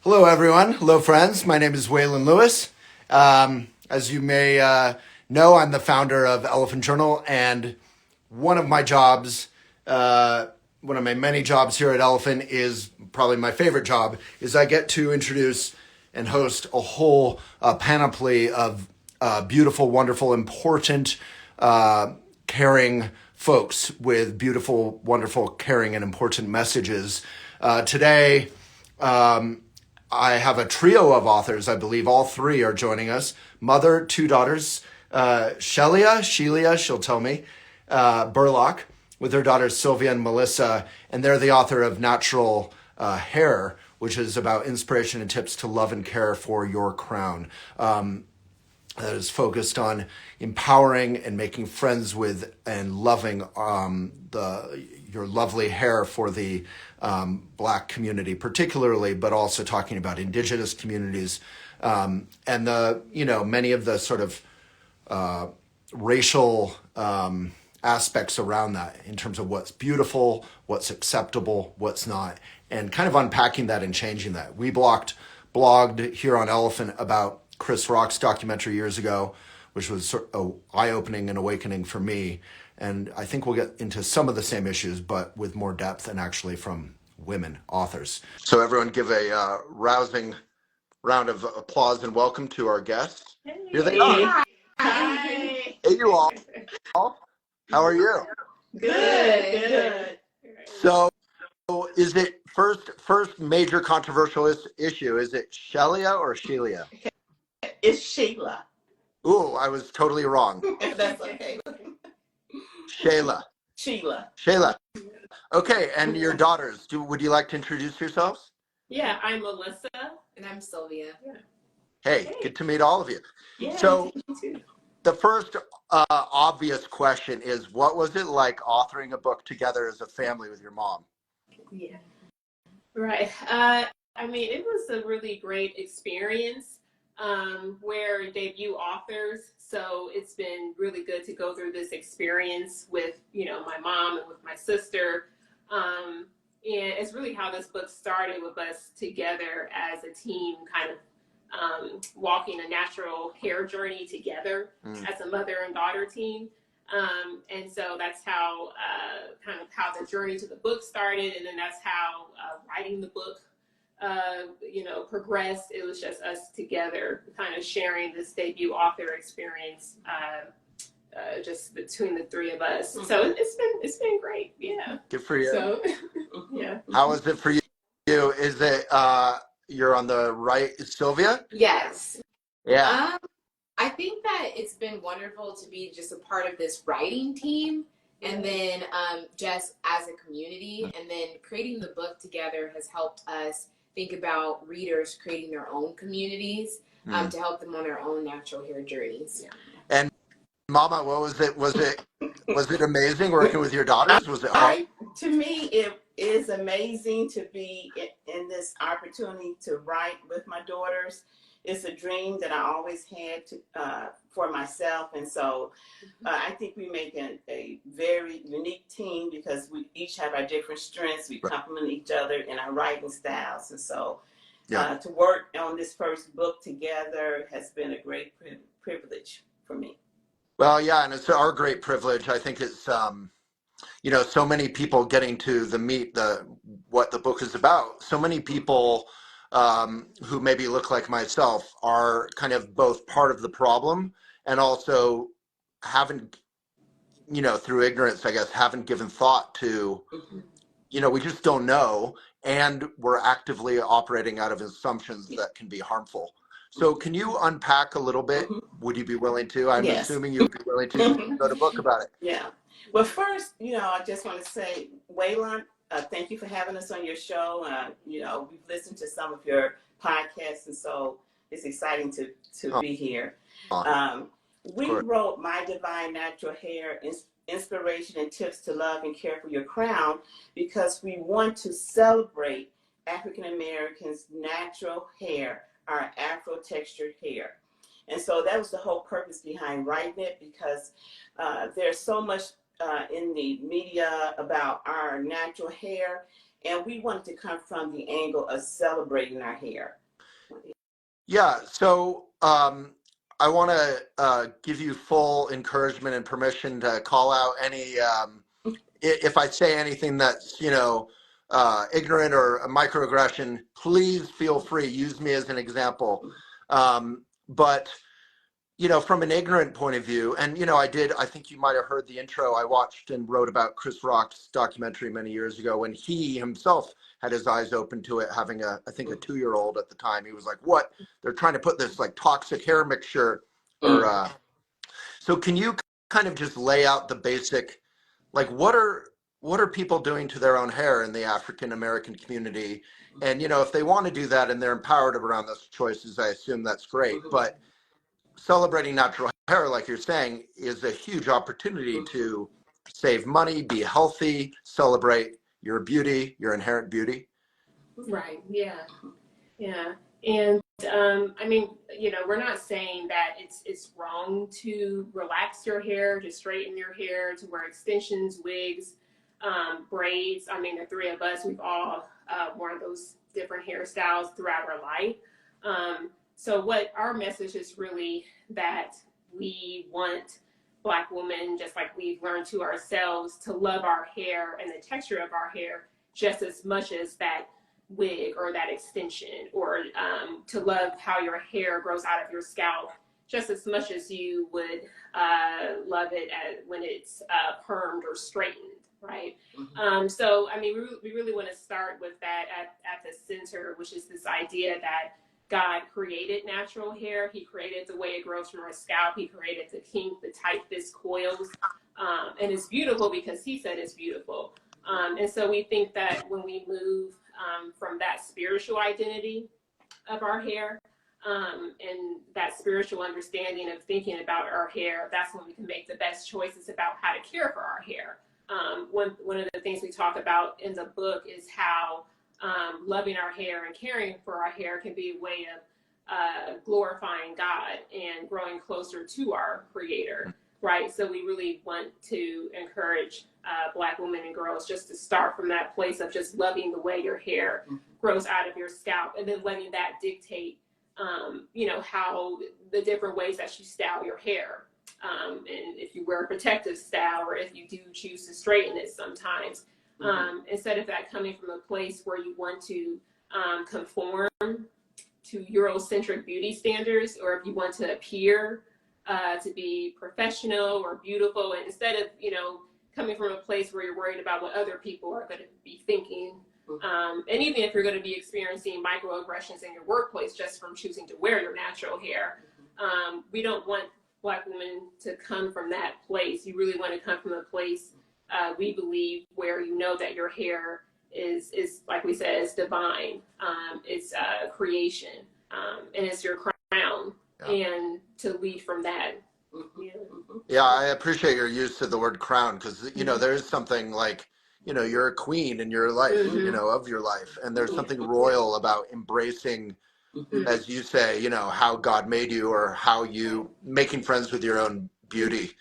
Hello, everyone. Hello, friends. My name is Waylon Lewis. As you may know, I'm the founder of Elephant Journal, and one of my jobs, one of my many jobs here at Elephant, is probably my favorite job, is I get to introduce and host a whole panoply of beautiful, wonderful, important, caring folks with beautiful, wonderful, caring, and important messages. Today, I have a trio of authors. I believe all three are joining us. Mother, two daughters, Shelia, she'll tell me, Burlock, with her daughters Sylvia and Melissa, and they're the author of Natural Hair, which is about inspiration and tips to love and care for your crown. That is focused on empowering and making friends with and loving your lovely hair for the Black community, particularly, but also talking about Indigenous communities and many of the sort of racial aspects around that in terms of what's beautiful, what's acceptable, what's not, and kind of unpacking that and changing that. We blogged here on Elephant about Chris Rock's documentary years ago, which was sort of eye-opening and awakening for me. And I think we'll get into some of the same issues, but with more depth and actually from women authors. So everyone give a rousing round of applause and welcome to our guests. Hey. Here they are. Hi. Hey, you all. How are you? Good. So is it first major controversial issue, is it Shelia or Shelia? It's Sheila. Ooh, I was totally wrong. That's okay. Sheila. Sheila. Okay, and your daughters, would you like to introduce yourselves? Yeah, I'm Melissa. And I'm Sylvia. Yeah. Hey, good to meet all of you. Yeah, So you too. the first obvious question is, what was it like authoring a book together as a family with your mom? Yeah. Right. It was a really great experience. We're debut authors, so it's been really good to go through this experience with, my mom and with my sister. And it's really how this book started, with us together as a team, kind of walking a natural hair journey together as a mother and daughter team. And so that's how how the journey to the book started, and then that's how writing the book progressed. It was just us together, kind of sharing this debut author experience, just between the three of us. So it's been great. Yeah. Good for you. So, yeah. How was it for you? Is it you're on the right, Sylvia? Yes. Yeah. I think that it's been wonderful to be just a part of this writing team, and then just as a community, and then creating the book together has helped us think about readers creating their own communities to help them on their own natural hair journeys. Yeah. And Mama, what was it? Was it amazing working with your daughters? Was it hard? To me, it is amazing to be in this opportunity to write with my daughters. It's a dream that I always had for myself, and so I think we make a very unique team because we each have our different strengths. We complement each other in our writing styles, and so to work on this first book together has been a great privilege for me. Well, yeah, and it's our great privilege. I think it's so many people getting to meet what the book is about. So many people who maybe look like myself are kind of both part of the problem and also haven't, through ignorance, I guess, haven't given thought to, we just don't know, and we're actively operating out of assumptions that can be harmful. So can you unpack a little bit? Would you be willing to? I'm assuming you'd be willing to write a book about it. Yeah. Well, first, I just want to say, Waylon, thank you for having us on your show. We've listened to some of your podcasts, and so it's exciting to be here. We wrote My Divine Natural Hair, Inspiration and Tips to Love and Care for Your Crown, because we want to celebrate African Americans' natural hair, our Afro-textured hair. And so that was the whole purpose behind writing it, because there's so much in the media about our natural hair, and we wanted to come from the angle of celebrating our hair. Yeah, so I want to give you full encouragement and permission to call out any, if I say anything that's, ignorant or a microaggression, please feel free. Use me as an example. But from an ignorant point of view, and, I think you might have heard the intro. I watched and wrote about Chris Rock's documentary many years ago when he himself had his eyes open to it, having I think a 2-year-old at the time. He was like, what? They're trying to put this like toxic hair mixture or, so can you kind of just lay out the basic, like what are people doing to their own hair in the African American community? And, if they want to do that and they're empowered around those choices, I assume that's great. But celebrating natural hair, like you're saying, is a huge opportunity to save money, be healthy, celebrate your beauty, your inherent beauty. Right. Yeah. Yeah. And I mean, we're not saying that it's wrong to relax your hair, to straighten your hair, to wear extensions, wigs, braids. I mean, the three of us, we've all worn those different hairstyles throughout our life. So what our message is really that we want Black women, just like we've learned to ourselves, to love our hair and the texture of our hair just as much as that wig or that extension, or to love how your hair grows out of your scalp just as much as you would love it when it's permed or straightened, right? So, I mean, we really want to start with that at the center, which is this idea that God created natural hair. He created the way it grows from our scalp. He created the kink, the tight, this coils. And it's beautiful because he said it's beautiful. And so we think that when we move from that spiritual identity of our hair and that spiritual understanding of thinking about our hair, that's when we can make the best choices about how to care for our hair. One of the things we talk about in the book is how loving our hair and caring for our hair can be a way of glorifying God and growing closer to our Creator, right? So we really want to encourage Black women and girls just to start from that place of just loving the way your hair grows out of your scalp, and then letting that dictate, how the different ways that you style your hair. And if you wear a protective style, or if you do choose to straighten it sometimes. Instead of that coming from a place where you want to conform to Eurocentric beauty standards, or if you want to appear to be professional or beautiful, and instead of, coming from a place where you're worried about what other people are going to be thinking, and even if you're going to be experiencing microaggressions in your workplace just from choosing to wear your natural hair, we don't want Black women to come from that place. You really want to come from a place, we believe, where you know that your hair is like we said, is divine. It's creation, and it's your crown, and to lead from that. Yeah, I appreciate your use of the word crown, because there is something like, you're a queen in your life, of your life, and there's something royal about embracing, as you say, how God made you, or how you making friends with your own beauty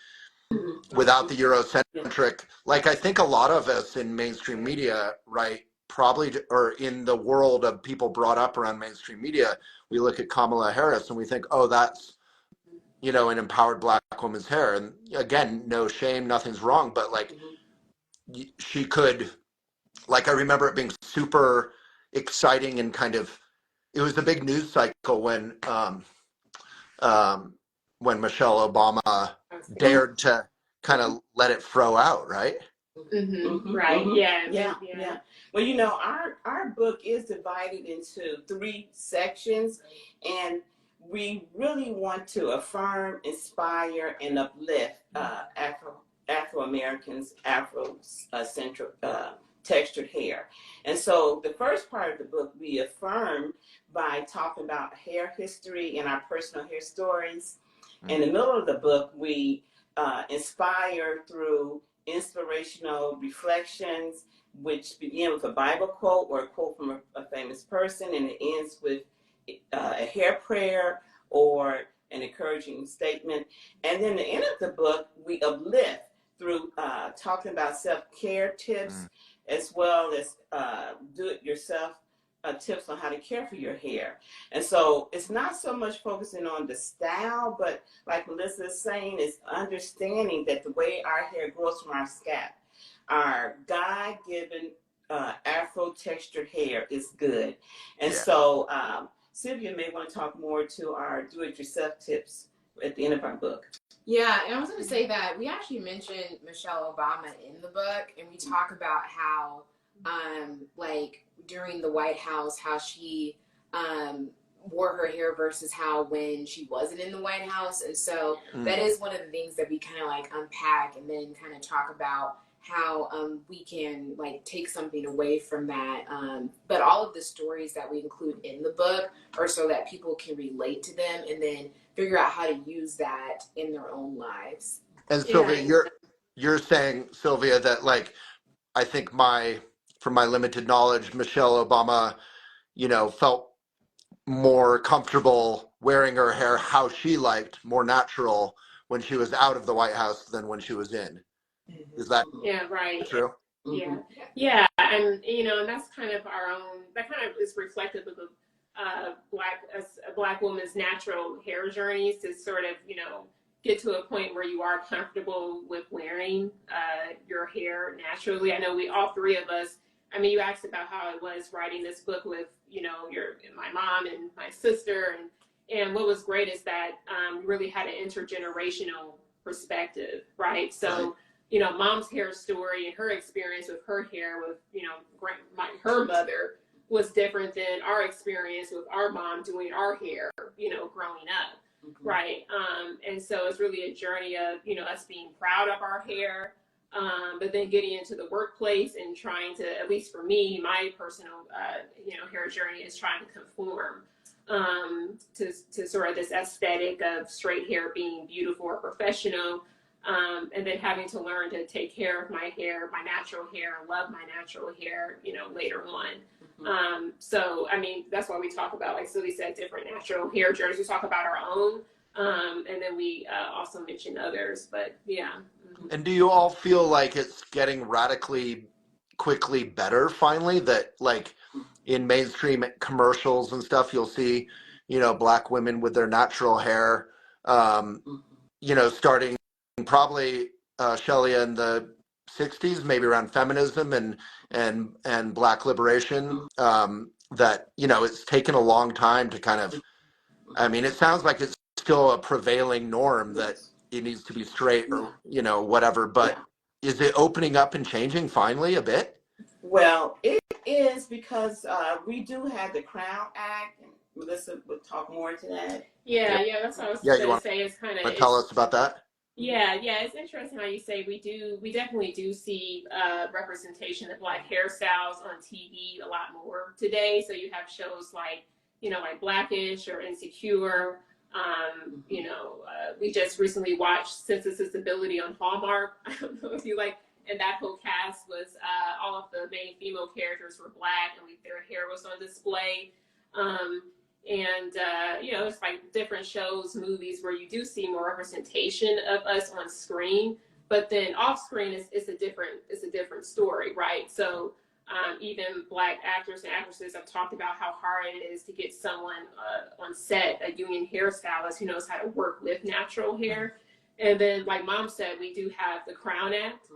without the Eurocentric. Like, I think a lot of us in mainstream media, right, probably, or in the world of people brought up around mainstream media, we look at Kamala Harris and we think, oh, that's an empowered Black woman's hair. And again, no shame, nothing's wrong, but like she could, like, I remember it being super exciting and kind of, it was a big news cycle when Michelle Obama dared to kind of let it throw out, right? Right. Yeah. Well, our book is divided into 3 sections, and we really want to affirm, inspire, and uplift Afro-Americans, Afro-centric textured hair. And so the first part of the book, we affirm by talking about hair history and our personal hair stories. In the middle of the book, we inspire through inspirational reflections, which begin with a Bible quote or a quote from a famous person, and it ends with a hair prayer or an encouraging statement. And then at the end of the book, we uplift through talking about self-care tips as well as do-it-yourself tips on how to care for your hair. And so it's not so much focusing on the style, but like Melissa is saying, it's understanding that the way our hair grows from our scalp, our God-given Afro-textured hair is good. And so Sylvia may want to talk more to our do-it-yourself tips at the end of our book. Yeah, and I was going to say that we actually mentioned Michelle Obama in the book, and we talk about how, like, during the White House, how she wore her hair versus how when she wasn't in the White House. And so that is one of the things that we kind of, like, unpack and then kind of talk about how we can, like, take something away from that. But all of the stories that we include in the book are so that people can relate to them and then figure out how to use that in their own lives. And Sylvia, you're saying, Sylvia, that, like, I think from my limited knowledge, Michelle Obama, felt more comfortable wearing her hair how she liked, more natural when she was out of the White House than when she was in. Is that true? Yeah, and and that's kind of our own. That kind of is reflective of the a black woman's natural hair journeys to sort of get to a point where you are comfortable with wearing your hair naturally. I know all three of us. I mean, you asked about how it was writing this book with my mom and my sister, and what was great is that really had an intergenerational perspective, right? So. Mom's hair story and her experience with her hair with, her mother was different than our experience with our mom doing our hair, growing up, right? And so it's really a journey of, us being proud of our hair, but then getting into the workplace and trying to, at least for me, my personal, hair journey is trying to conform to sort of this aesthetic of straight hair being beautiful or professional. And then having to learn to take care of my hair, my natural hair, and love my natural hair, later on. So, I mean, that's why we talk about, like Sylvia said, different natural hair journeys. We talk about our own, and then we also mention others, but yeah. And do you all feel like it's getting radically quickly better finally, that like in mainstream commercials and stuff, you'll see, black women with their natural hair, starting probably Shelia in the 60s, maybe around feminism and black liberation, that it's taken a long time to kind of, I mean, it sounds like it's still a prevailing norm that it needs to be straight or whatever, but is it opening up and changing finally a bit? Well, it is, because we do have the Crown Act, and Melissa would talk more to that. Yeah, that's what I was going to say. It's kind of tell us about that. Yeah, it's interesting how you say we definitely do see representation of black hairstyles on TV a lot more today. So you have shows like, like Blackish or Insecure. We just recently watched Sense and Sensibility on Hallmark. I don't know if you and that whole cast was all of the main female characters were black, and their hair was on display. It's like different shows, movies where you do see more representation of us on screen, but then off screen is a different story, right? So even black actors and actresses have talked about how hard it is to get someone on set, a union hairstylist who knows how to work with natural hair. And then, like Mom said, we do have the Crown Act,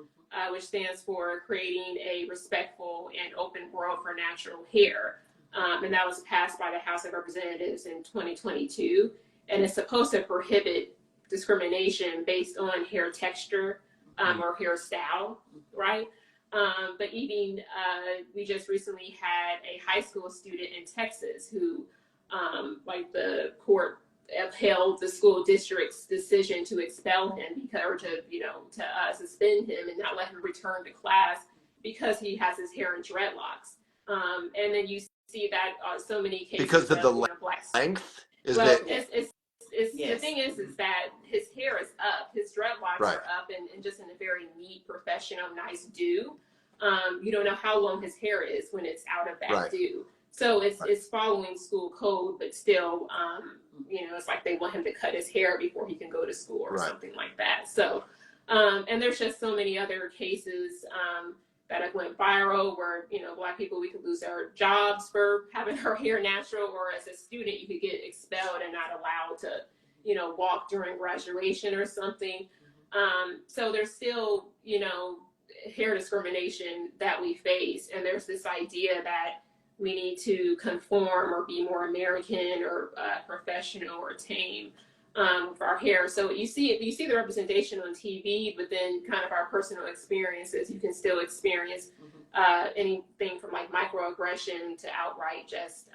which stands for Creating a Respectful and Open World for Natural Hair. And that was passed by the House of Representatives in 2022. And it's supposed to prohibit discrimination based on hair texture or hairstyle, right? But even we just recently had a high school student in Texas who, the court upheld the school district's decision to expel him or to suspend him and not let him return to class because he has his hair in dreadlocks. And then you see that so many cases because of the black length. The thing is that his hair is up, his dreadlocks are up, and just in a very neat, professional, nice do. You don't know how long his hair is when it's out of that do. So it's following school code, but still, it's like they want him to cut his hair before he can go to school or something like that. So, and there's just so many other cases. that went viral where, you know, Black people, we could lose our jobs for having our hair natural, or as a student, you could get expelled and not allowed to, you know, walk during graduation or something. So there's still, you know, hair discrimination that we face. And there's this idea that we need to conform or be more American or professional or tame with our hair. So you see the representation on TV, but then kind of our personal experiences, you can still experience anything from like microaggression to outright just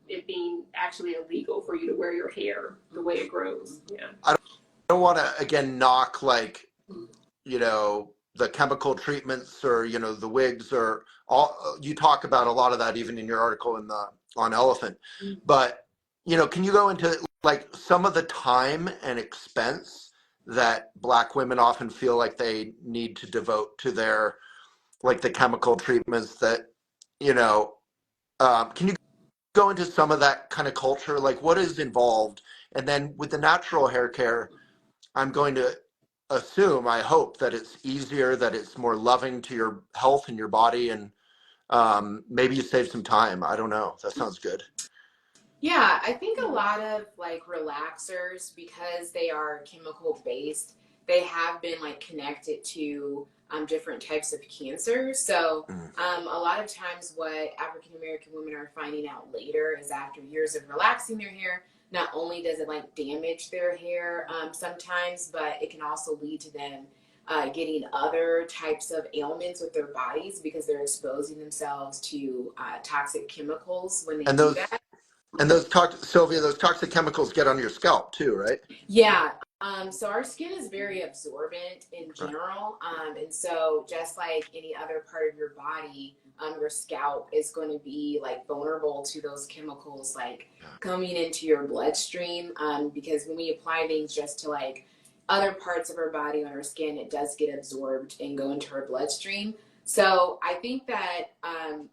it being actually illegal for you to wear your hair the way it grows. Yeah. I don't want to again knock like, you know, the chemical treatments or, you know, the wigs or all. You talk about a lot of that even in your article on Elephant, but you know, can you go into like some of the time and expense that Black women often feel like they need to devote to their, like the chemical treatments that, you know, can you go into some of that kind of culture, like what is involved? And then with the natural hair care, I'm going to assume, I hope that it's easier, that it's more loving to your health and your body, and maybe you save some time. I don't know. That sounds good. Yeah, I think a lot of like relaxers, because they are chemical based, they have been like connected to different types of cancer. So a lot of times what African American women are finding out later is after years of relaxing their hair, not only does it like damage their hair sometimes, but it can also lead to them getting other types of ailments with their bodies because they're exposing themselves to toxic chemicals when they do that. And those Sylvia, those toxic chemicals get on your scalp too, right? Yeah. So our skin is very absorbent in general. And so just like any other part of your body, your scalp is going to be like vulnerable to those chemicals like coming into your bloodstream. Because when we apply things just to like other parts of our body on our skin, it does get absorbed and go into our bloodstream. So I think that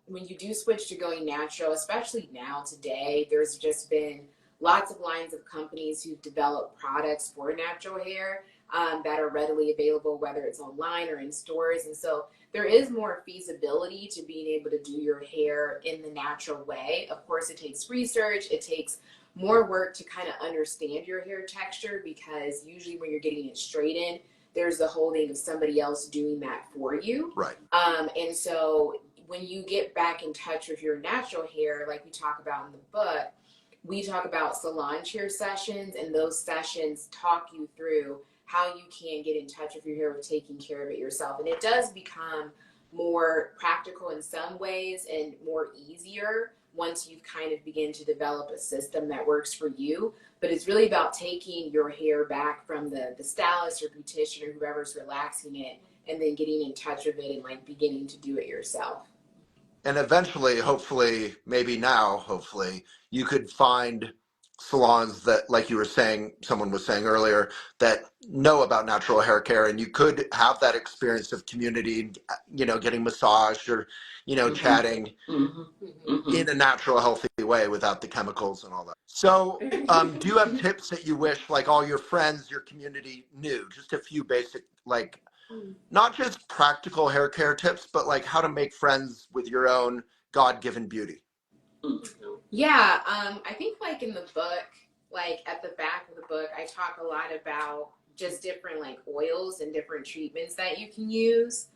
when you do switch to going natural, especially now today, there's just been lots of lines of companies who've developed products for natural hair that are readily available, whether it's online or in stores. And so there is more feasibility to being able to do your hair in the natural way. Of course, it takes research. It takes more work to kind of understand your hair texture, because usually when you're getting it straightened, there's the holding of somebody else doing that for you. Right. And so when you get back in touch with your natural hair, like we talk about in the book, we talk about salon chair sessions, and those sessions talk you through how you can get in touch with your hair with taking care of it yourself. And it does become more practical in some ways and more easier once you kind of begin to develop a system that works for you. But it's really about taking your hair back from the stylist or beautician or whoever's relaxing it, and then getting in touch with it and like beginning to do it yourself. And eventually, hopefully, maybe now, hopefully, you could find salons that, like you were saying, someone was saying earlier, that know about natural hair care, and you could have that experience of community, you know, getting massaged or, you know, chatting in a natural, healthy way without the chemicals and all that. So do you have tips that you wish like all your friends, your community knew? Just a few basic, like, not just practical hair care tips, but like how to make friends with your own God-given beauty. Yeah, I think like in the book, like at the back of the book, I talk a lot about just different like oils and different treatments that you can use.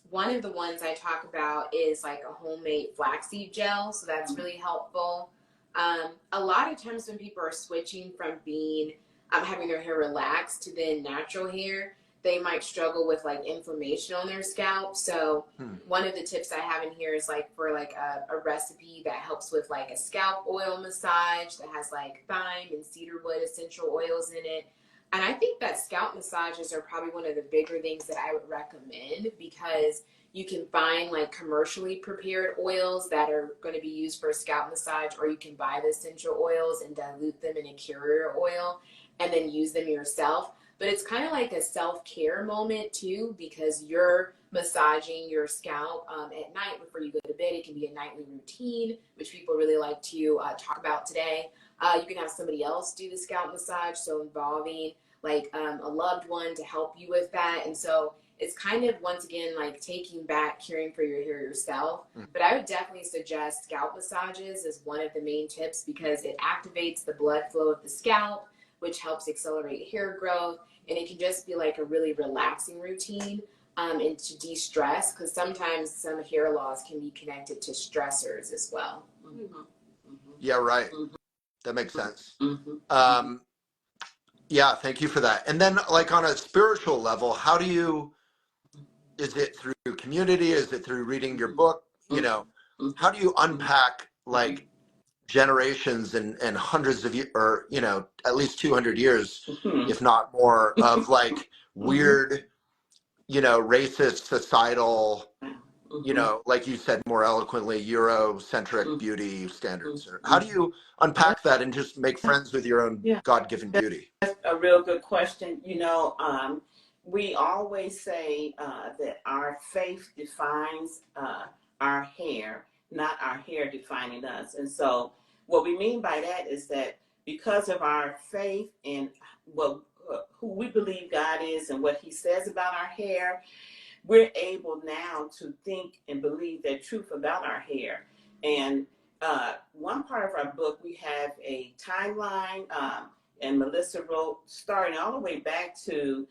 One of the ones I talk about is like a homemade flaxseed gel, so that's really helpful. A lot of times when people are switching from being having their hair relaxed to then natural hair, they might struggle with like inflammation on their scalp. So one of the tips I have in here is like for like a recipe that helps with like a scalp oil massage that has like thyme and cedarwood essential oils in it. And I think that scalp massages are probably one of the bigger things that I would recommend, because you can find like commercially prepared oils that are going to be used for a scalp massage, or you can buy the essential oils and dilute them in a carrier oil and then use them yourself. But it's kind of like a self-care moment too, because you're massaging your scalp at night before you go to bed. It can be a nightly routine, which people really like to talk about today. You can have somebody else do the scalp massage, so involving like a loved one to help you with that. And so it's kind of, once again, like taking back caring for your hair yourself. Mm. But I would definitely suggest scalp massages as one of the main tips, because it activates the blood flow of the scalp, which helps accelerate hair growth. And it can just be like a really relaxing routine and to de-stress, because sometimes some hair loss can be connected to stressors as well. Mm-hmm. Yeah, right. Mhm. That makes sense. Mm-hmm. Yeah, thank you for that. And then like on a spiritual level, how do you, is it through community? Is it through reading your book? You know, how do you unpack like generations and hundreds of years, or, you know, at least 200 years, Mm-hmm. if not more, of like weird, you know, racist, societal, you know, like you said more eloquently, Eurocentric beauty standards? Or how do you unpack that and just make friends with your own Yeah. God-given beauty? That's a real good question. You know, we always say that our faith defines our hair, not our hair defining us. And so what we mean by that is that because of our faith in who we believe God is and what he says about our hair, we're able now to think and believe that truth about our hair. And one part of our book, we have a timeline, and Melissa wrote, starting all the way back to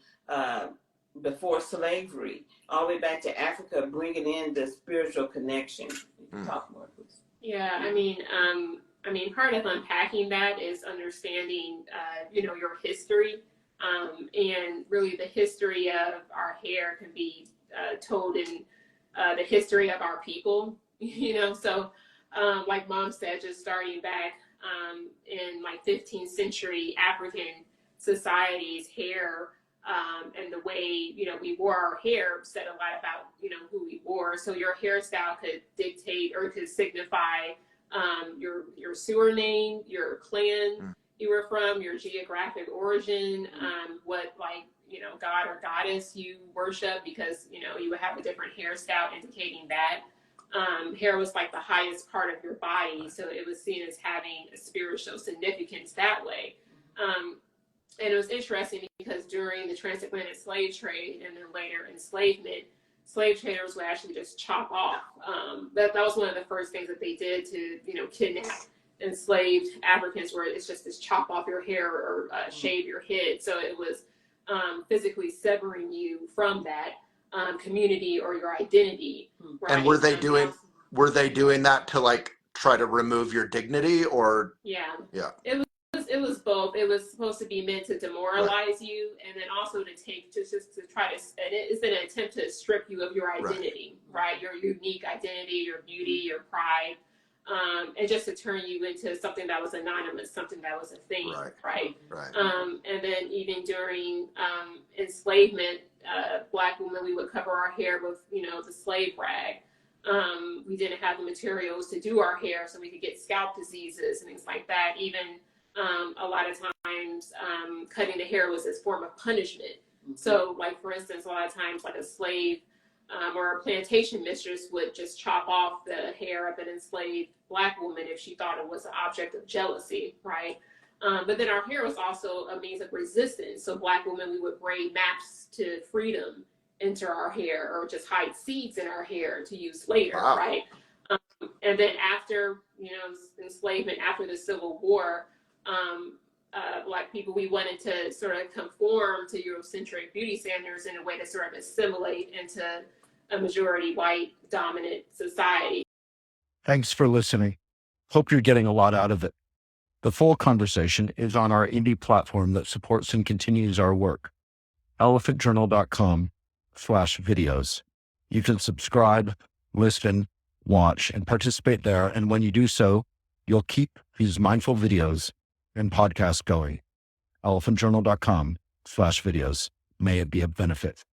before slavery, all the way back to Africa, bringing in the spiritual connection. You can talk more, please. Yeah, I mean, part of unpacking that is understanding, your history, and really the history of our hair can be told in the history of our people, So, like Mom said, just starting back in like 15th century African societies, hair and the way we wore our hair said a lot about who we were. So your hairstyle could dictate or could signify your sewer name, your clan you were from, your geographic origin, what god or goddess you worship, because you would have a different hairstyle indicating that. Hair was like the highest part of your body, so it was seen as having a spiritual significance that way. And it was interesting because during the transatlantic slave trade and then later enslavement, slave traders would actually just chop off. That was one of the first things that they did to, kidnap enslaved Africans, where it's just this chop off your hair or shave your head. So it was physically severing you from that community or your identity. Right? And were they doing that to like try to remove your dignity, or? Yeah. It was both. It was supposed to be meant to demoralize you, and then also to take just to try to. It's an attempt to strip you of your identity, right? Your unique identity, your beauty, your pride, and just to turn you into something that was anonymous, something that was a thing, right? And then even during enslavement, Black women, we would cover our hair with the slave rag. We didn't have the materials to do our hair, so we could get scalp diseases and things like that. Even a lot of times, cutting the hair was this form of punishment. So, like for instance, a lot of times, like a slave or a plantation mistress would just chop off the hair of an enslaved Black woman if she thought it was an object of jealousy, right? But then our hair was also a means of resistance. So Black women, we would braid maps to freedom into our hair, or just hide seeds in our hair to use later, right? And then after, enslavement, after the Civil War, Black people, we wanted to sort of conform to Eurocentric beauty standards in a way to sort of assimilate into a majority white dominant society. Thanks for listening. Hope you're getting a lot out of it. The full conversation is on our indie platform that supports and continues our work, elephantjournal.com/videos. You can subscribe, listen, watch, and participate there. And when you do so, you'll keep these mindful videos and podcasts going. elephantjournal.com/videos. May it be of benefit.